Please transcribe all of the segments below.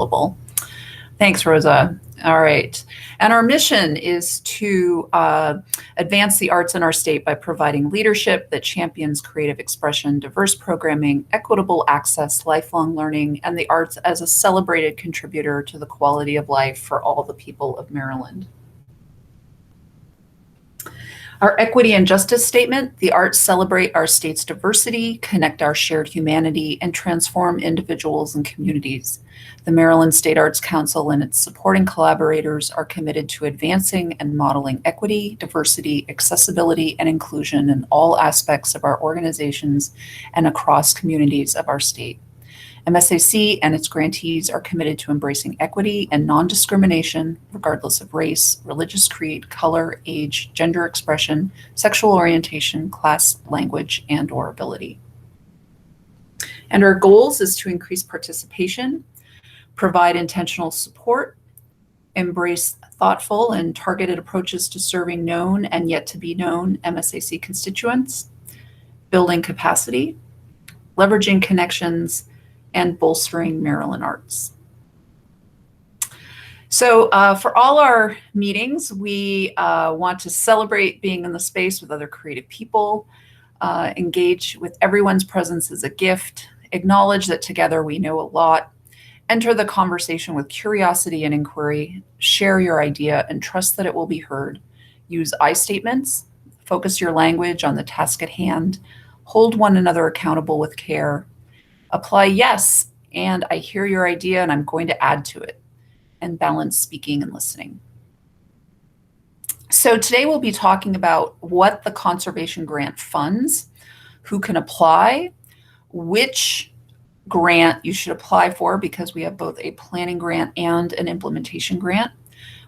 available. Thanks, Rosa. All right. And our mission is to advance the arts in our state by providing leadership that champions creative expression, diverse programming, equitable access, lifelong learning, and the arts as a celebrated contributor to the quality of life for all the people of Maryland. Our equity and justice statement: the arts celebrate our state's diversity, connect our shared humanity, and transform individuals and communities. The Maryland State Arts Council and its supporting collaborators are committed to advancing and modeling equity, diversity, accessibility, and inclusion in all aspects of our organizations and across communities of our state. MSAC and its grantees are committed to embracing equity and non-discrimination, regardless of race, religious creed, color, age, gender expression, sexual orientation, class, language, and/or ability. And our goals is to increase participation, provide intentional support, embrace thoughtful and targeted approaches to serving known and yet to be known MSAC constituents, building capacity, leveraging connections, and bolstering Maryland arts. So for all our meetings, we want to celebrate being in the space with other creative people, engage with everyone's presence as a gift, acknowledge that together we know a lot, enter the conversation with curiosity and inquiry, share your idea and trust that it will be heard, use I statements, focus your language on the task at hand, hold one another accountable with care, apply yes, and I hear your idea and I'm going to add to it, and balance speaking and listening. So today we'll be talking about what the conservation grant funds, who can apply, which grant you should apply for, because we have both a planning grant and an implementation grant,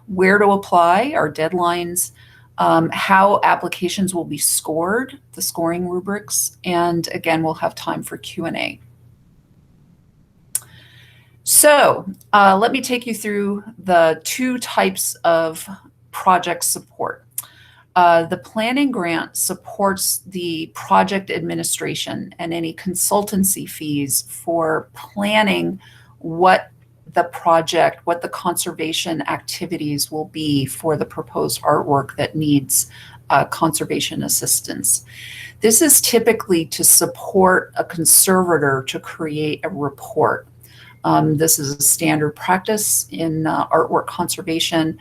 where to apply, our deadlines, how applications will be scored, the scoring rubrics, and again, we'll have time for Q&A. So let me take you through the two types of project support. The planning grant supports the project administration and any consultancy fees for planning what the project, what the conservation activities will be for the proposed artwork that needs conservation assistance. This is typically to support a conservator to create a report. This is a standard practice in artwork conservation.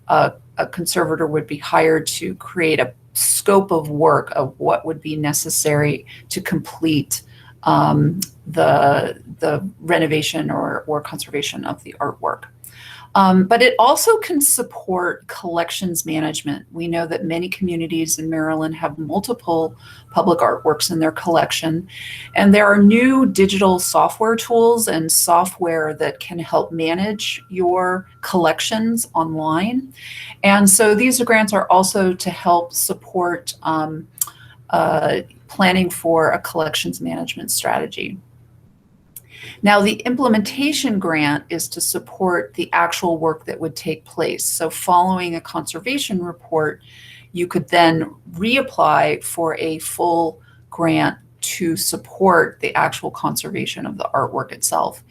A conservator would be hired to create a scope of work of what would be necessary to complete the renovation or conservation of the artwork. But it also can support collections management. We know that many communities in Maryland have multiple public artworks in their collection, and there are new digital software tools and software that can help manage your collections online. And so these grants are also to help support planning for a collections management strategy. Now, the implementation grant is to support the actual work that would take place. So following a conservation report, you could then reapply for a full grant to support the actual conservation of the artwork itself.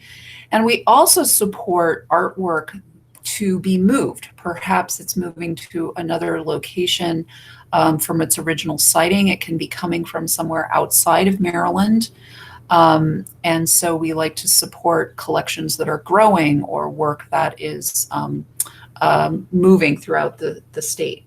And we also support artwork to be moved. Perhaps it's moving to another location from its original siting. It can be coming from somewhere outside of Maryland. And so we like to support collections that are growing or work that is moving throughout the state.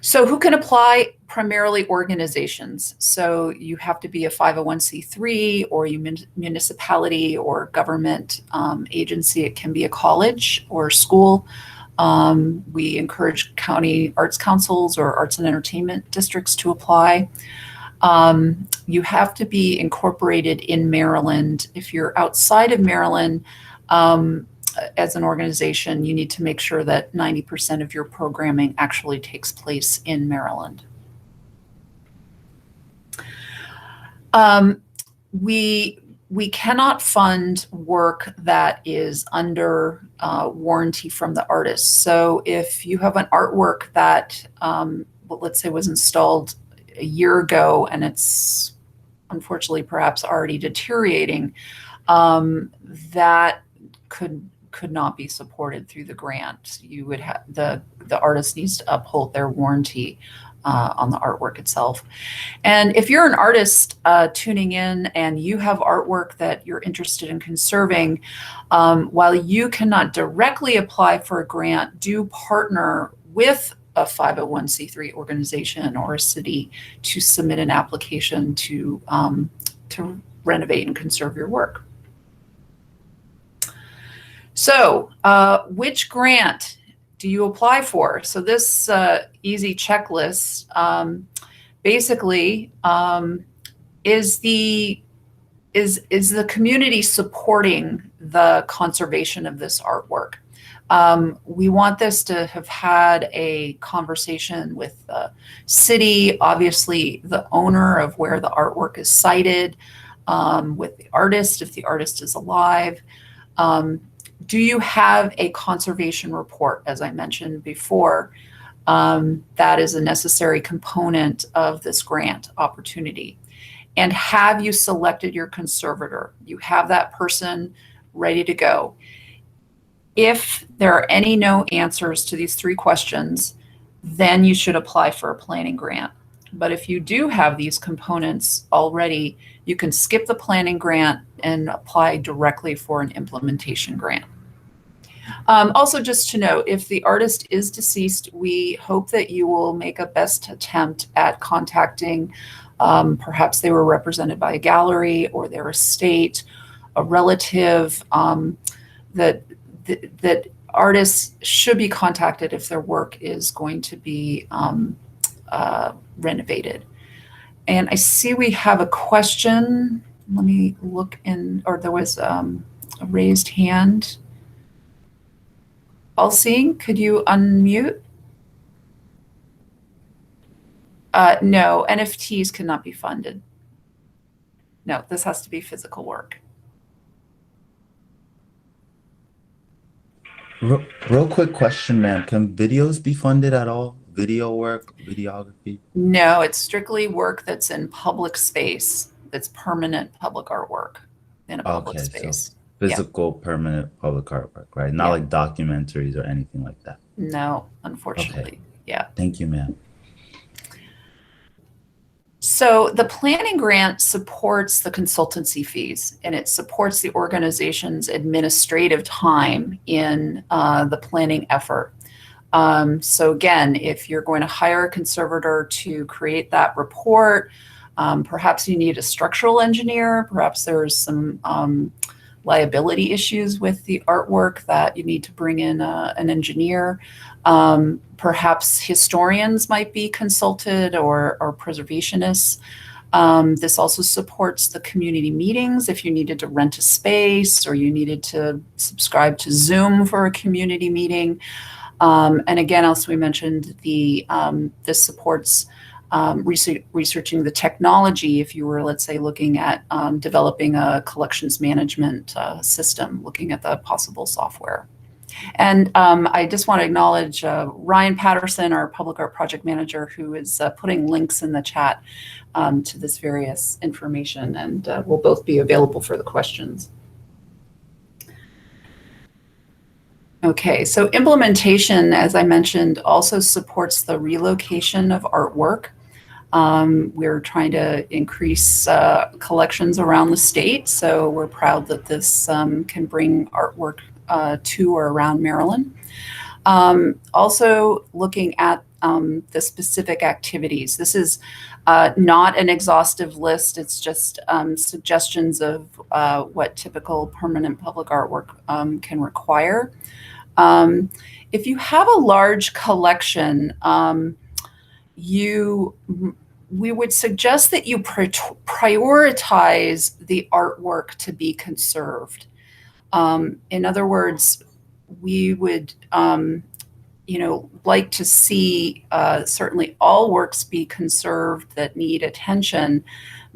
So who can apply? Primarily organizations. So you have to be a 501c3 or a municipality or government agency. It can be a college or school. We encourage county arts councils or arts and entertainment districts to apply. You have to be incorporated in Maryland. If you're outside of Maryland, as an organization, you need to make sure that 90% of your programming actually takes place in Maryland. We cannot fund work that is under warranty from the artist. So if you have an artwork that, well, let's say was installed a year ago and it's unfortunately perhaps already deteriorating, that could not be supported through the grant. You would have the artist needs to uphold their warranty on the artwork itself. And if you're an artist tuning in and you have artwork that you're interested in conserving, while you cannot directly apply for a grant, do partner with a 501c3 organization or a city to submit an application to renovate and conserve your work. So which grant do you apply for? So this easy checklist basically is the community supporting the conservation of this artwork. We want this to have had a conversation with the city, obviously the owner of where the artwork is sited, with the artist, if the artist is alive. Do you have a conservation report? As I mentioned before, that is a necessary component of this grant opportunity. And have you selected your conservator? You have that person ready to go. If there are any no answers to these three questions, then you should apply for a planning grant. But if you do have these components already, you can skip the planning grant and apply directly for an implementation grant. Also, just to note, if the artist is deceased, we hope that you will make a best attempt at contacting, perhaps they were represented by a gallery or their estate, a relative, that artists should be contacted if their work is going to be renovated. And I see we have a question. Let me look in, or there was a raised hand. Alcine, could you unmute? No, NFTs cannot be funded. No, this has to be physical work. Real quick question, ma'am. Can videos be funded at all? Video work, videography? No, it's strictly work that's in public space. That's permanent public artwork in a public space. So physical, permanent public artwork, right? Not like documentaries or anything like that. No, unfortunately. Okay. Yeah. Thank you, ma'am. So the planning grant supports the consultancy fees, and it supports the organization's administrative time in the planning effort. So again, if you're going to hire a conservator to create that report, perhaps you need a structural engineer, perhaps there's some liability issues with the artwork that you need to bring in an engineer. Perhaps historians might be consulted or preservationists. This also supports the community meetings if you needed to rent a space or you needed to subscribe to Zoom for a community meeting. And again, as we mentioned, this supports researching the technology if you were, let's say, looking at developing a collections management system, looking at the possible software. And I just want to acknowledge Ryan Patterson, our public art project manager, who is putting links in the chat to this various information, and will both be available for the questions. Okay, so implementation, as I mentioned, also supports the relocation of artwork. We're trying to increase collections around the state, so we're proud that this can bring artwork to or around Maryland. Also looking at the specific activities. This is not an exhaustive list. It's just suggestions of what typical permanent public artwork can require. If you have a large collection, we would suggest that you prioritize the artwork to be conserved. In other words, we would, like to see certainly all works be conserved that need attention,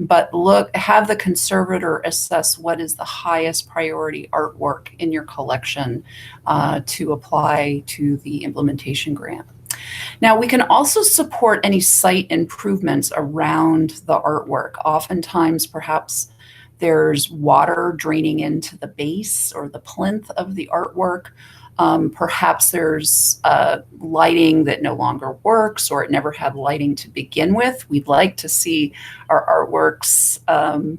but have the conservator assess what is the highest priority artwork in your collection to apply to the implementation grant. Now, we can also support any site improvements around the artwork. Oftentimes, perhaps there's water draining into the base or the plinth of the artwork. Perhaps there's lighting that no longer works, or it never had lighting to begin with. We'd like to see our artworks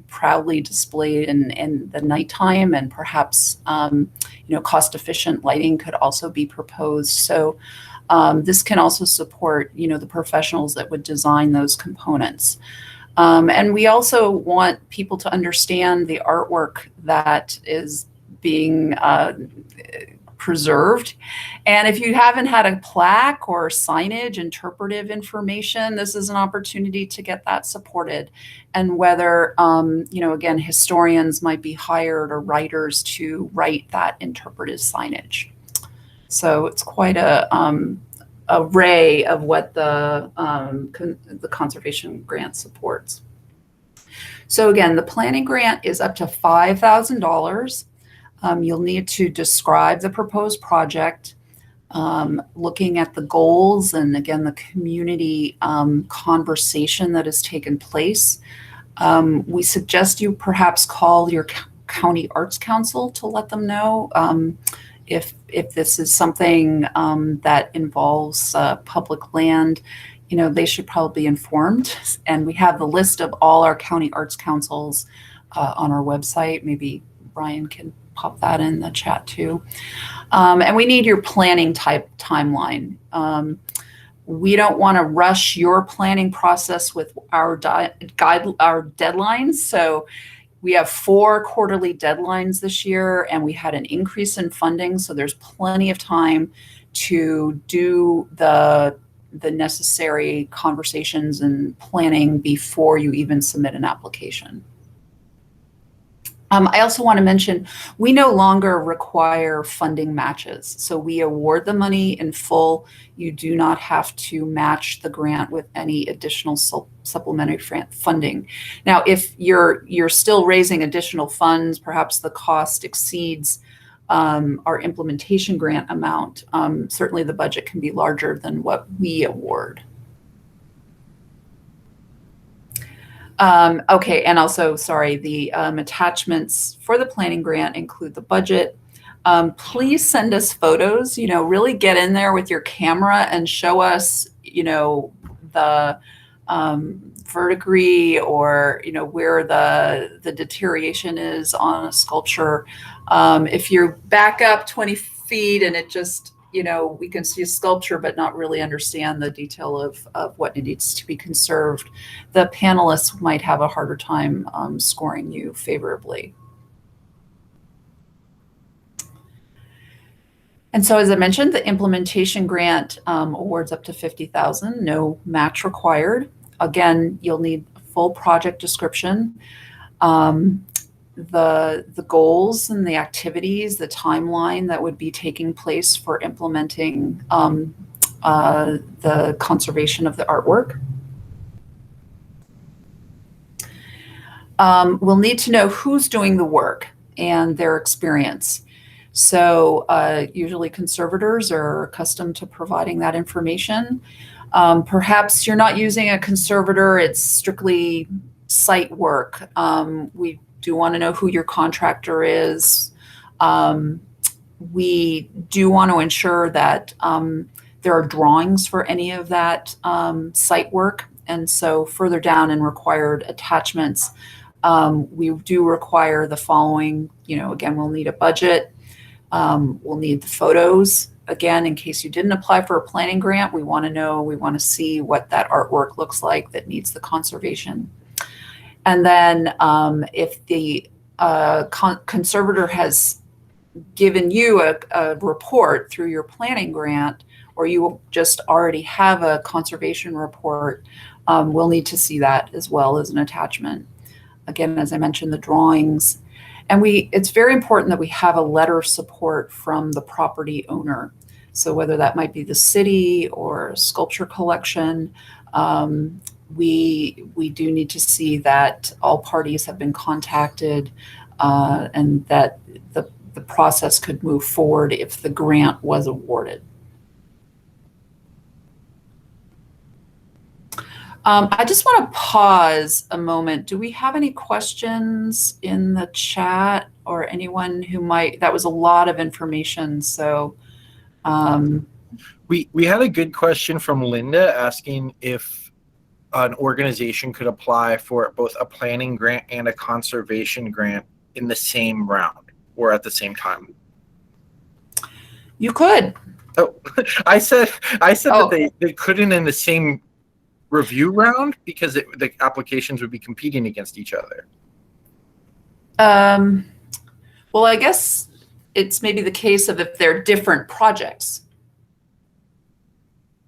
proudly displayed in the nighttime, and perhaps cost-efficient lighting could also be proposed. So this can also support the professionals that would design those components. And we also want people to understand the artwork that is being preserved. And if you haven't had a plaque or signage, interpretive information, this is an opportunity to get that supported. And whether, again, historians might be hired, or writers to write that interpretive signage. So it's quite a array of what the conservation grant supports. So again, the planning grant is up to $5,000. You'll need to describe the proposed project, looking at the goals and, again, the community conversation that has taken place. We suggest you perhaps call your county arts council to let them know if this is something that involves public land. They should probably be informed. And we have the list of all our county arts councils on our website. Maybe Brian can pop that in the chat too. And we need your planning timeline. We don't want to rush your planning process with our deadlines. So we have 4 quarterly deadlines this year, and we had an increase in funding. So there's plenty of time to do the necessary conversations and planning before you even submit an application. I also want to mention, we no longer require funding matches. So we award the money in full. You do not have to match the grant with any additional supplementary funding. Now, if you're still raising additional funds, perhaps the cost exceeds our implementation grant amount, certainly the budget can be larger than what we award. Okay, and also, sorry, the attachments for the planning grant include the budget. Please send us photos, really get in there with your camera and show us, the verdigris, or, where the deterioration is on a sculpture. If you back up 20 feet and it just, we can see a sculpture but not really understand the detail of what needs to be conserved, the panelists might have a harder time scoring you favorably. And so, as I mentioned, the implementation grant awards up to $50,000, no match required. Again, you'll need a full project description, the goals and the activities, the timeline that would be taking place for implementing the conservation of the artwork. We'll need to know who's doing the work and their experience. So usually conservators are accustomed to providing that information. Perhaps you're not using a conservator, it's strictly site work. We do want to know who your contractor is. We do want to ensure that there are drawings for any of that site work. And so further down in required attachments, we do require the following. Again, we'll need a budget. We'll need the photos. Again, in case you didn't apply for a planning grant, we want to see what that artwork looks like that needs the conservation. And then if the conservator has given you a report through your planning grant, or you just already have a conservation report, we'll need to see that as well as an attachment. Again, as I mentioned, the drawings. And it's very important that we have a letter of support from the property owner. So whether that might be the city or a sculpture collection, we do need to see that all parties have been contacted and that the process could move forward if the grant was awarded. I just want to pause a moment. Do we have any questions in the chat or anyone who might? That was a lot of information. So we had a good question from Linda asking if an organization could apply for both a planning grant and a conservation grant in the same round or at the same time. you could. Oh, I said Oh. that they couldn't in the same review round because the applications would be competing against each other. Well, I guess it's maybe the case of if they're different projects.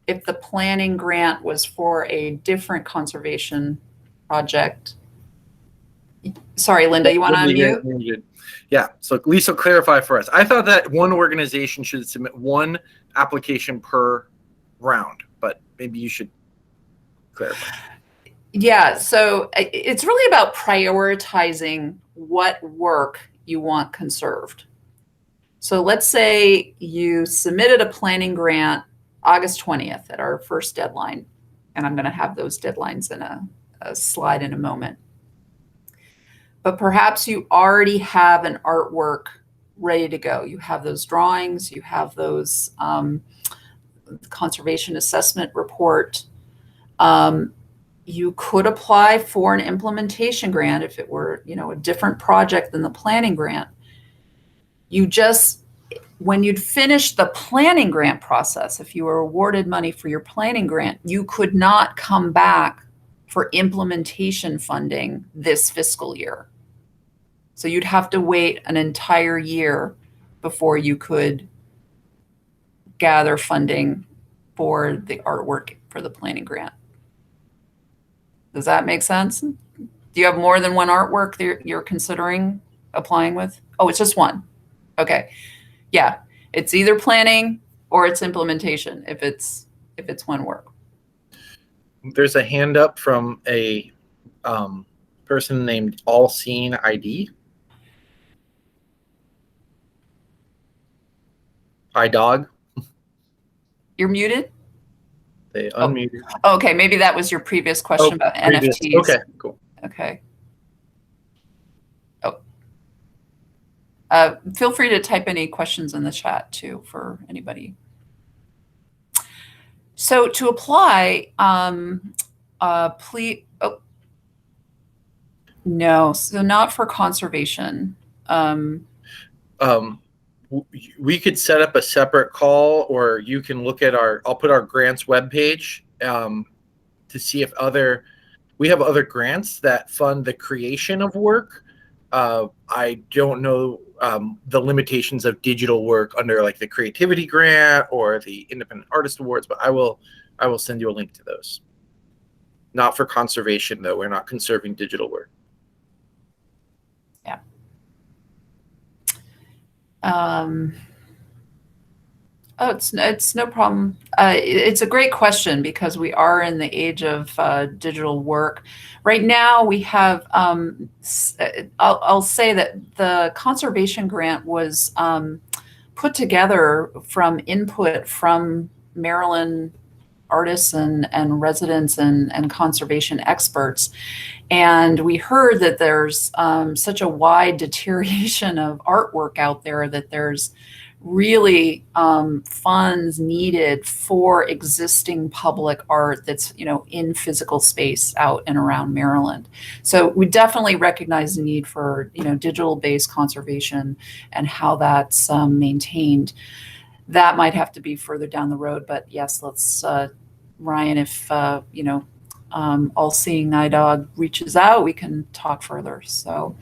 If the planning grant was for a different conservation project. Sorry, Linda, you want to unmute? Yeah, so Lisa, clarify for us. I thought that one organization should submit one application per round, but maybe you should clarify. Yeah, so it's really about prioritizing what work you want conserved. So let's say you submitted a planning grant August 20th at our first deadline, and I'm going to have those deadlines in a slide in a moment. But perhaps you already have an artwork ready to go. You have those drawings, you have those conservation assessment report. You could apply for an implementation grant if it were, a different project than the planning grant. When you'd finish the planning grant process, if you were awarded money for your planning grant, you could not come back for implementation funding this fiscal year. So you'd have to wait an entire year before you could gather funding for the artwork for the planning grant. Does that make sense? Do you have more than one artwork that you're considering applying with? Oh, it's just one. Okay. Yeah, it's either planning or it's implementation if it's one work. There's a hand up from a person named All Seen ID. iDog. You're muted? They unmuted. Oh, okay, maybe that was your previous question about NFTs. Okay, cool. Okay. Feel free to type any questions in the chat too for anybody. So to apply, please, no, so not for conservation. We could set up a separate call, or you can look at I'll put our grants webpage to see if we have other grants that fund the creation of work. I don't know the limitations of digital work under like the creativity grant or the independent artist awards, but I will send you a link to those. Not for conservation though. We're not conserving digital work. Yeah. Oh, it's no problem. It's a great question because we are in the age of digital work. Right now we have, I'll say that the conservation grant was put together from input from Maryland artists and residents and conservation experts. And we heard that there's such a wide deterioration of artwork out there that there's really funds needed for existing public art that's in physical space out and around Maryland. So we definitely recognize the need for digital-based conservation and how that's maintained. That might have to be further down the road, but yes, let's Ryan, if All-Seeing iDog reaches out, we can talk further. So.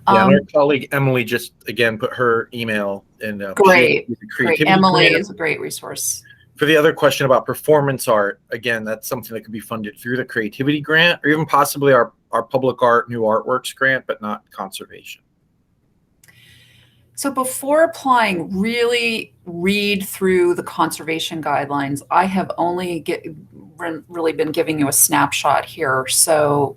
Yeah, our colleague Emily just again put her email in. Great. Emily is a great resource. For the other question about performance art, again, that's something that could be funded through the creativity grant or even possibly our public art new artworks grant, but not conservation. So before applying, really read through the conservation guidelines. I have only really been giving you a snapshot here. So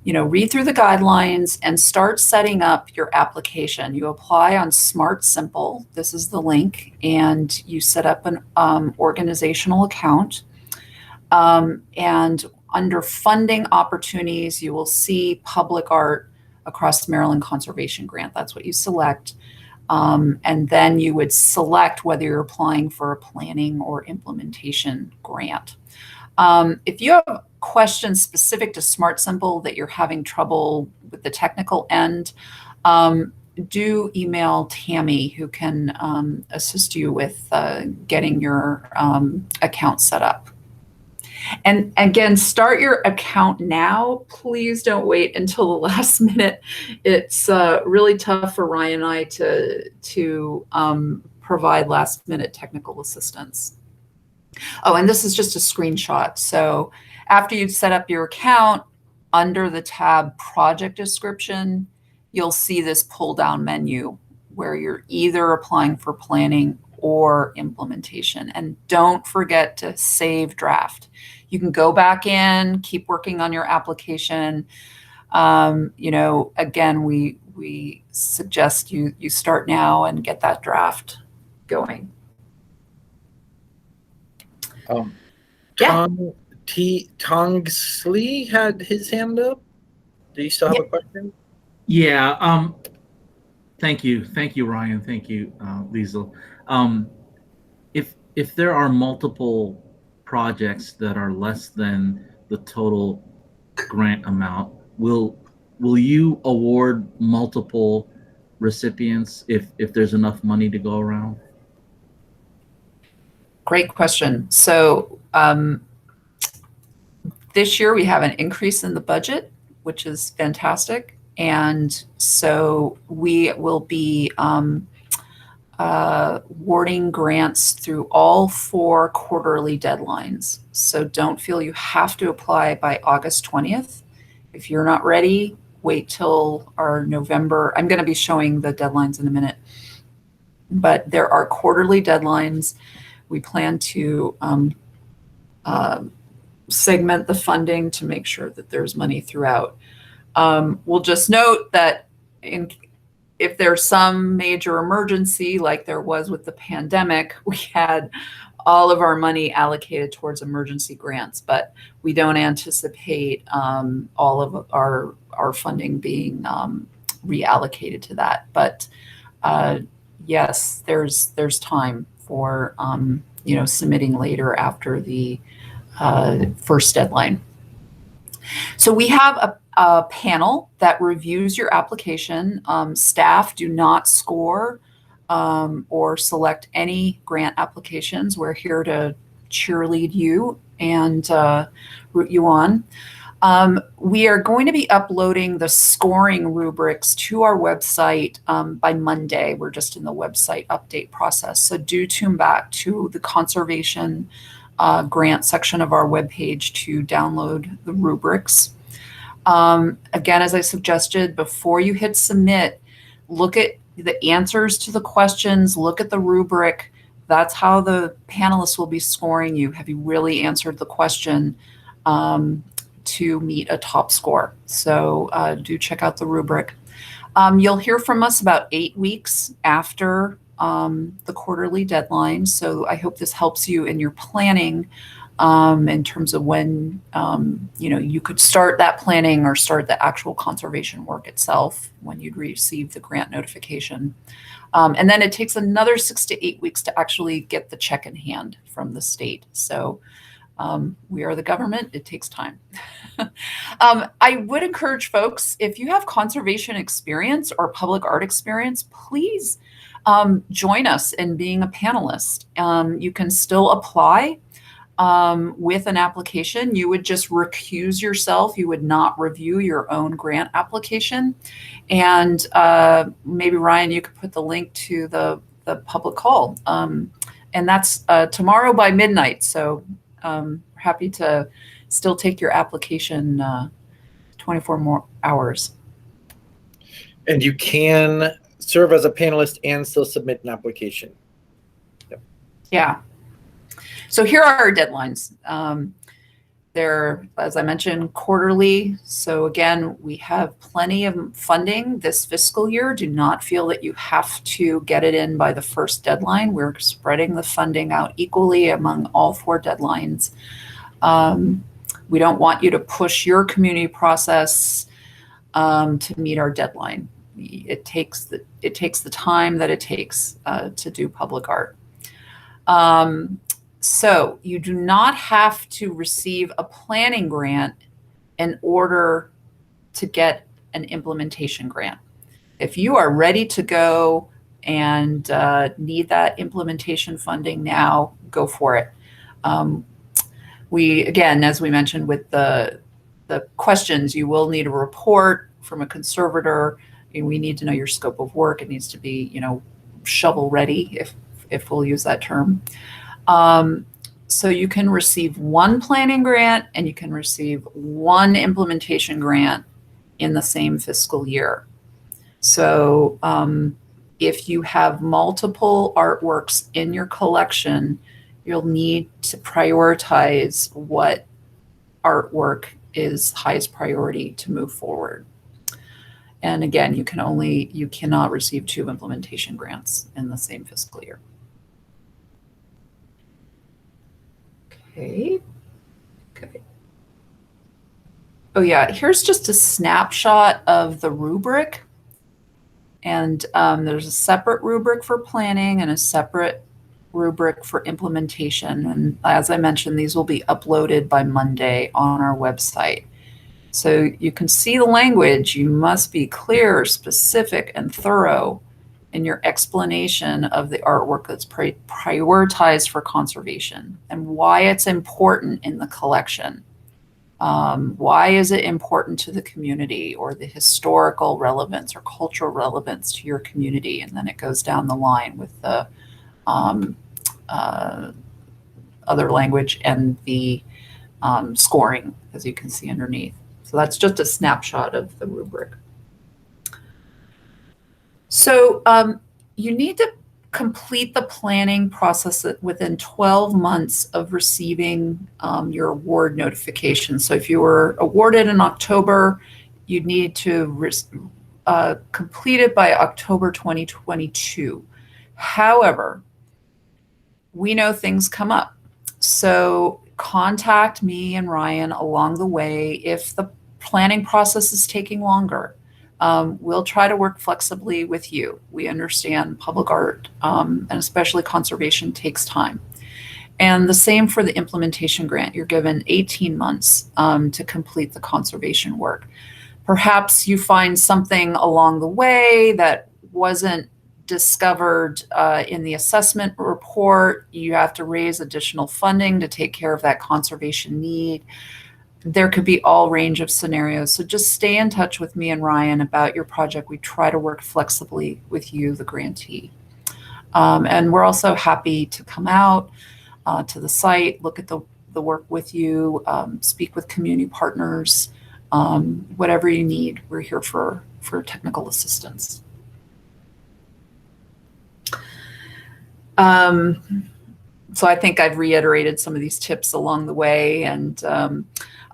read through the guidelines and start setting up your application. You apply on Smart Simple. This is the link, and you set up an organizational account. And under funding opportunities, you will see public art across Maryland Conservation Grant. That's what you select. And then you would select whether you're applying for a planning or implementation grant. If you have questions specific to Smart Simple that you're having trouble with the technical end, do email Tammy, who can assist you with getting your account set up. And again, start your account now. Please don't wait until the last minute. It's really tough for Ryan and I to provide last minute technical assistance. Oh, and this is just a screenshot. So after you've set up your account, under the tab Project Description, you'll see this pull-down menu where you're either applying for planning or implementation. And don't forget to save draft. You can go back in, keep working on your application. Again, we suggest you start now and get that draft going. Yeah. Tongsley had his hand up. Do you still have a question? Yeah. Thank you, Ryan. Thank you, Liesl. If there are multiple projects that are less than the total grant amount, will you award multiple recipients if there's enough money to go around? Great question. So this year we have an increase in the budget, which is fantastic. And so we will be awarding grants through all 4 quarterly deadlines. So don't feel you have to apply by August 20th. If you're not ready, wait till our November. I'm going to be showing the deadlines in a minute. But there are quarterly deadlines. We plan to segment the funding to make sure that there's money throughout. We'll just note that if there's some major emergency, like there was with the pandemic, we had all of our money allocated towards emergency grants, but we don't anticipate all of our funding being reallocated to that. But yes, there's time for submitting later after the first deadline. So we have a panel that reviews your application. Staff do not score or select any grant applications. We're here to cheerlead you and root you on. We are going to be uploading the scoring rubrics to our website by Monday. We're just in the website update process. So do tune back to the conservation grant section of our webpage to download the rubrics. Again, as I suggested, before you hit submit, look at the answers to the questions, look at the rubric. That's how the panelists will be scoring you. Have you really answered the question to meet a top score? So do check out the rubric. You'll hear from us about 8 weeks after the quarterly deadline. So I hope this helps you in your planning in terms of when you could start that planning or start the actual conservation work itself when you'd receive the grant notification. And then it takes another 6 to 8 weeks to actually get the check in hand from the state. So we are the government, it takes time. I would encourage folks, if you have conservation experience or public art experience, please join us in being a panelist. You can still apply with an application. You would just recuse yourself. You would not review your own grant application. And maybe Ryan, you could put the link to the public call. And that's tomorrow by midnight. So happy to still take your application 24 more hours. And you can serve as a panelist and still submit an application. Yep. Yeah. So here are our deadlines. They're, as I mentioned, quarterly. So again, we have plenty of funding this fiscal year. Do not feel that you have to get it in by the first deadline. We're spreading the funding out equally among all 4 deadlines. We don't want you to push your community process to meet our deadline. It takes the time that it takes to do public art. So you do not have to receive a planning grant in order to get an implementation grant. If you are ready to go and need that implementation funding now, go for it. Again, as we mentioned with the questions, you will need a report from a conservator. We need to know your scope of work. It needs to be, shovel ready, if we'll use that term. So you can receive one planning grant and you can receive one implementation grant in the same fiscal year. So if you have multiple artworks in your collection, you'll need to prioritize what artwork is highest priority to move forward. And again, you cannot receive 2 implementation grants in the same fiscal year. Okay. Oh yeah, here's just a snapshot of the rubric. And there's a separate rubric for planning and a separate rubric for implementation. And as I mentioned, these will be uploaded by Monday on our website. So you can see the language. You must be clear, specific, and thorough in your explanation of the artwork that's prioritized for conservation and why it's important in the collection. Why is it important to the community, or the historical relevance or cultural relevance to your community? And then it goes down the line with the other language and the scoring, as you can see underneath. So that's just a snapshot of the rubric. So you need to complete the planning process within 12 months of receiving your award notification. So if you were awarded in October, you need to complete it by October 2022. However, we know things come up. So contact me and Ryan along the way if the planning process is taking longer. We'll try to work flexibly with you. We understand public art, and especially conservation, takes time. And the same for the implementation grant. You're given 18 months to complete the conservation work. Perhaps you find something along the way that wasn't discovered in the assessment report. You have to raise additional funding to take care of that conservation need. There could be all range of scenarios. So just stay in touch with me and Ryan about your project. We try to work flexibly with you, the grantee. And we're also happy to come out to the site, look at the work with you, speak with community partners, whatever you need. We're here for technical assistance. So I think I've reiterated some of these tips along the way. And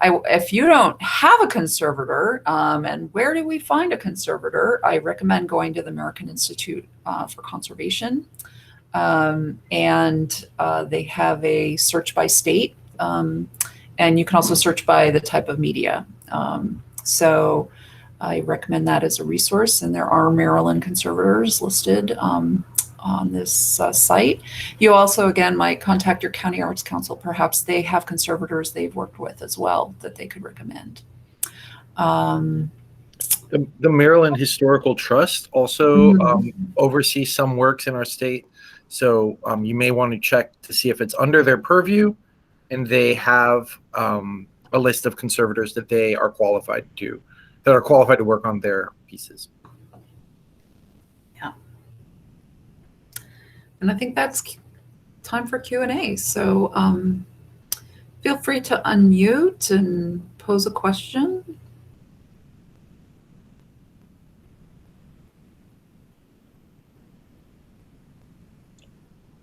if you don't have a conservator, and where do we find a conservator? I recommend going to the American Institute for Conservation. And they have a search by state. And you can also search by the type of media. So I recommend that as a resource. And there are Maryland conservators listed on this site. You also, again, might contact your county arts council. Perhaps they have conservators they've worked with as well that they could recommend. The Maryland Historical Trust also oversees some works in our state. So you may want to check to see if it's under their purview, and they have a list of conservators that they are qualified to work on their pieces. And I think that's time for Q&A. So feel free to unmute and pose a question.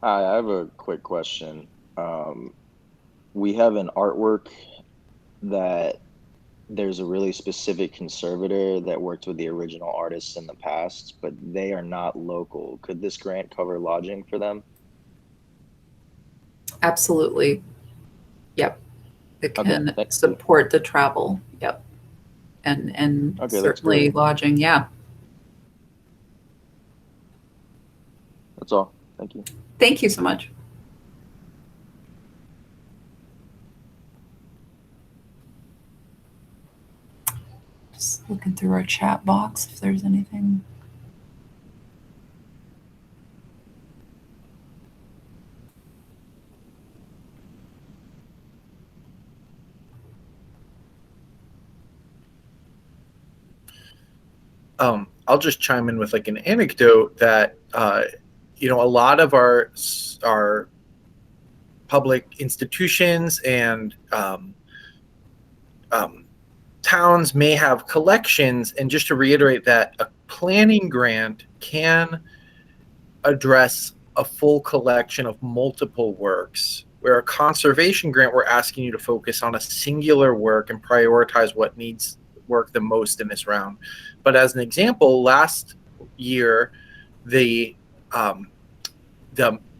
Hi, I have a quick question. We have an artwork that there's a really specific conservator that worked with the original artists in the past, but they are not local. Could this grant cover lodging for them? Absolutely. Yep. that Okay, can thank you. support the travel. Yep. And Okay, that's certainly great. lodging. Yeah. That's all. Thank you. Thank you so much. Just looking through our chat box if there's anything. I'll just chime in with like an anecdote that a lot of our public institutions and towns may have collections, and just to reiterate that a planning grant can address a full collection of multiple works, where a conservation grant, we're asking you to focus on a singular work and prioritize what needs work the most in this round. But as an example, last year, the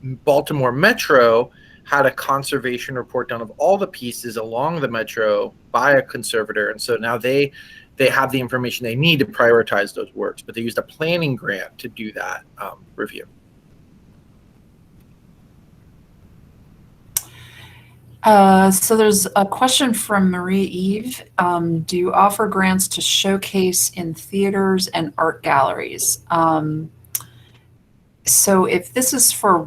Baltimore Metro had a conservation report done of all the pieces along the metro by a conservator, and so now they have the information they need to prioritize those works, but they used a planning grant to do that review. So there's a question from Marie Eve. Do you offer grants to showcase in theaters and art galleries? So if this is for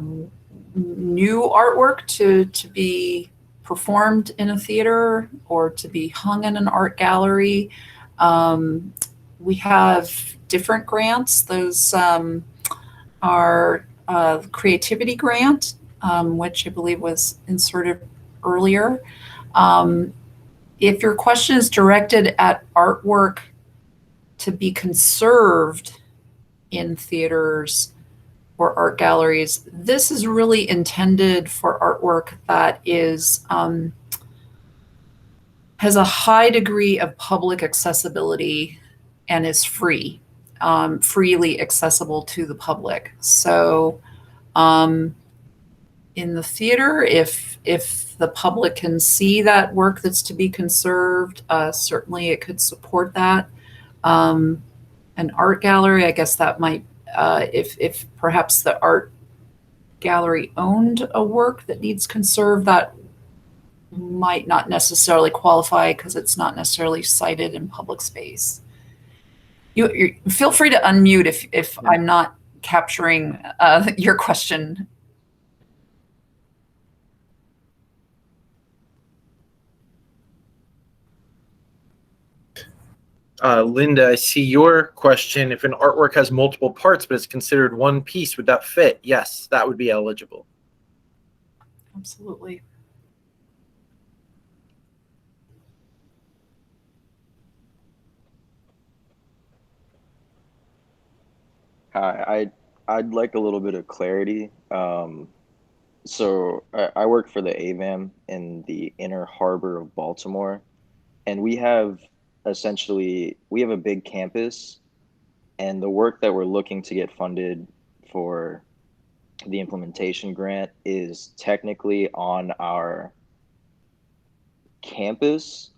new artwork to be performed in a theater or to be hung in an art gallery, we have different grants. Those are creativity grant, which I believe was inserted earlier. If your question is directed at artwork to be conserved in theaters or art galleries, this is really intended for artwork that is has a high degree of public accessibility and is free, freely accessible to the public. So in the theater, if the public can see that work that's to be conserved, certainly it could support that. An art gallery, I guess that might, if perhaps the art gallery owned a work that needs conserved, that might not necessarily qualify because it's not necessarily cited in public space. You feel free to unmute if Yeah. I'm not capturing your question. Linda, I see your question. If an artwork has multiple parts but it's considered one piece, would that fit? Yes, that would be eligible. Absolutely. Hi, I'd like a little bit of clarity. So I work for the AVAM in the inner harbor of Baltimore, and we have a big campus, and the work that we're looking to get funded for the implementation grant is technically on our campus,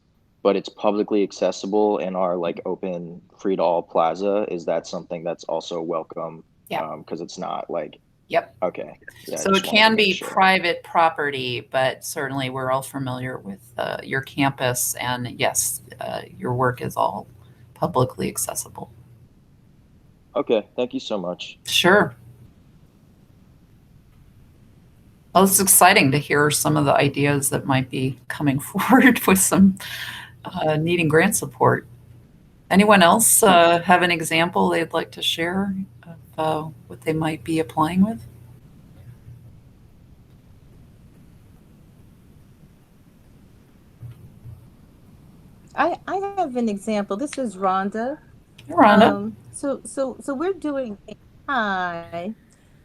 but it's publicly accessible in our like open free to all plaza. Is that something that's also welcome? Yeah. Because it's not like, Yep. okay. Yeah, I So it just wanted to can make be sure. private property, but certainly we're all familiar with your campus, and yes, your work is all publicly accessible. Okay, thank you so much. Sure. Well, it's exciting to hear some of the ideas that might be coming forward with some needing grant support. Anyone else have an example they'd like to share of what they might be applying with? I have an example. This is Rhonda. Rhonda. So we're doing hi.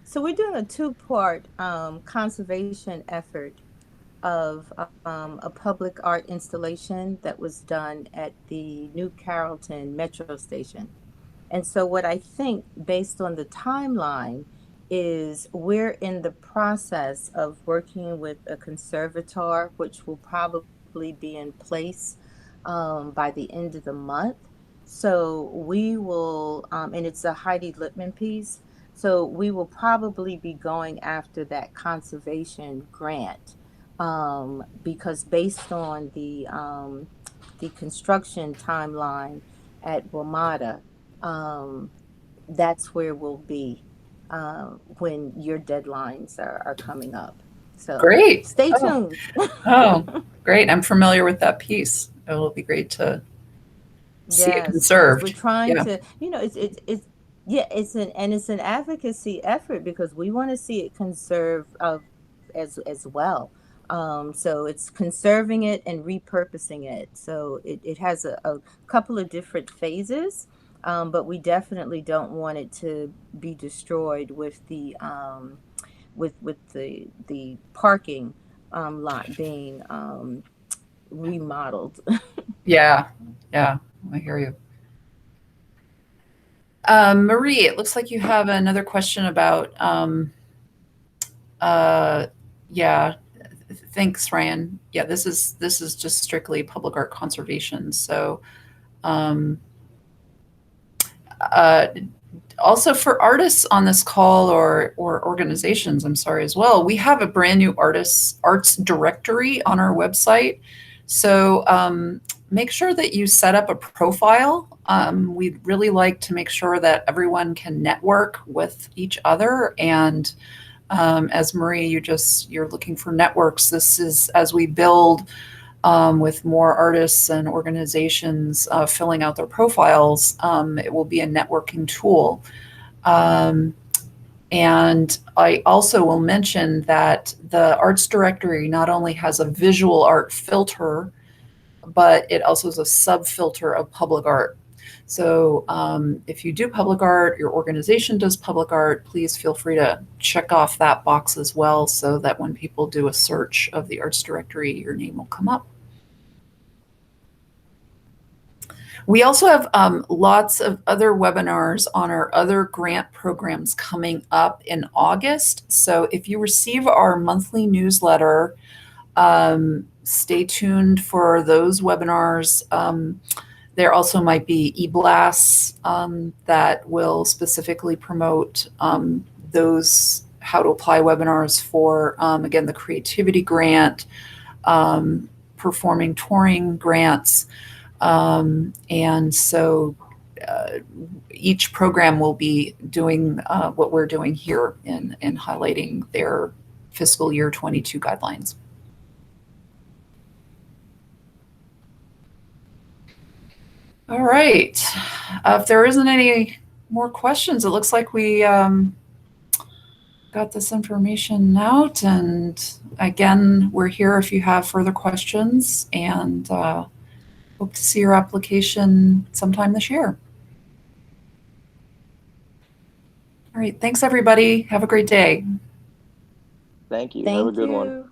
So we're doing a two-part conservation effort of a public art installation that was done at the New Carrollton Metro Station. And so what I think, based on the timeline, is we're in the process of working with a conservator, which will probably probably be in place by the end of the month. So we will, and it's a Heidi Lippman piece. So we will probably be going after that conservation grant because based on the construction timeline at WMATA, that's where we'll be when your deadlines are coming up. So Great. stay Oh. tuned. Oh, great. I'm familiar with that piece. It will be great to see it Yes, because we're conserved. trying Yeah. to, it's yeah, it's an advocacy effort because we want to see it conserved as well. So it's conserving it and repurposing it. So it has a couple of different phases, but we definitely don't want it to be destroyed with the parking lot being remodeled. Yeah. Yeah. I hear you. Marie, it looks like you have another question about, yeah, thanks, Ryan. Yeah, this is just strictly public art conservation. So, um, uh, also for artists on this call or organizations, I'm sorry as well, we have a brand new arts directory on our website. So make sure that you set up a profile. We'd really like to make sure that everyone can network with each other. And as Marie, you're looking for networks. This is as we build with more artists and organizations filling out their profiles, it will be a networking tool. Um, and I also will mention that the arts directory not only has a visual art filter, but it also is a sub filter of public art. So if you do public art, your organization does public art, please feel free to check off that box as well so that when people do a search of the arts directory, your name will come up. We also have lots of other webinars on our other grant programs coming up in August. So if you receive our monthly newsletter, stay tuned for those webinars. There also might be e-blasts that will specifically promote those how to apply webinars for, again, the creativity grant, performing touring grants. And so each program will be doing what we're doing here in highlighting their fiscal year 22 guidelines. All right. If there isn't any more questions, it looks like we got this information out. And again, we're here if you have further questions, and hope to see your application sometime this year. All right. Thanks, everybody. Have a great day. Thank you. Thank Have a good one. you.